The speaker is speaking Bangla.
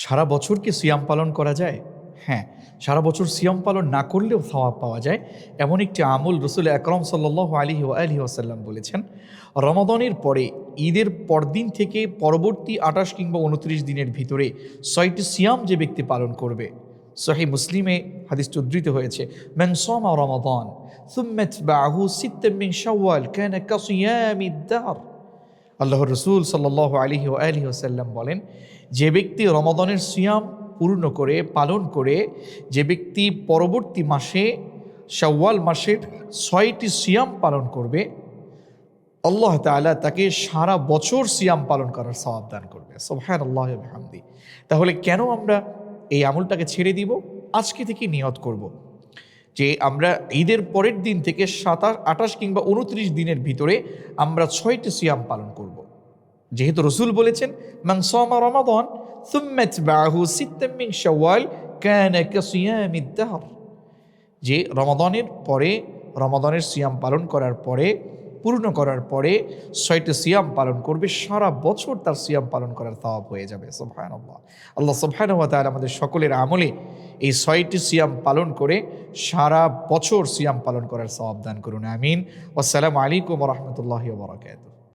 সারা বছর কি সিয়াম পালন করা যায়? হ্যাঁ, সারা বছর সিয়াম পালন না করলেও সওয়াব পাওয়া যায়। এমন একটি আমল রাসূল আকরাম সাল্লাল্লাহু আলাইহি ওয়াসাল্লাম বলেছেন। রমাদানের পরে ঈদের পরদিন থেকে পরবর্তী ২৮ কিংবা ২৯ দিনের ভিতরে ৬টি সিয়াম যে ব্যক্তি পালন করবে, সহিহ মুসলিমে হাদিসটি উদ্ধৃত হয়েছে, মান সামা রমাদান সুম্মা আতবাআহু সিত্তাম মিন শাওয়াল কানা কাসিয়ামিদ দাহর। আল্লাহর রাসূল সাল্লাল্লাহু আলাইহি ওয়াসাল্লাম বলেন, যে ব্যক্তি রমাদানের সিয়াম পূর্ণ করে পালন করে, যে ব্যক্তি পরবর্তী মাসে শাওয়াল মাসের ৬টি সিয়াম পালন করবে, আল্লাহ তাআলা তাকে সারা বছর সিয়াম পালন করার সওয়াব দান করবে। সুবহানাল্লাহি ওয়া বিহামদি। তাহলে কেন আমরা এই আমলটাকে ছেড়ে দিব? আজকে থেকে নিয়ত করব যে আমরা ঈদের পরের দিন থেকে ২৮ কিংবা ২৯ দিনের ভিতরে আমরা ৬টি সিয়াম পালন করব। যেহেতু রসুল বলেছেন, মান সামা রমাদান সুম্মা আতবাআহু সিত্তাম মিন শাওয়াল কানা কাসিয়ামিদ দাহর, যে রমাদানের পরে রমাদানের সিয়াম পালন করার পরে পূর্ণ করার পরে ৬টি সিয়াম পালন করবে, সারা বছর তার সিয়াম পালন করার সওয়াব হয়ে যাবে। সুবহানাল্লাহ। আল্লাহ সুবহানাহু ওয়া তাআলা আমাদের সকলের আমলে এই ৬টি সিয়াম পালন করে সারা বছর সিয়াম পালন করার সওয়াব দান করুন। আমিন। আসসালামু আলাইকুম ওয়া রাহমাতুল্লাহি ওয়া বারাকাতুহু।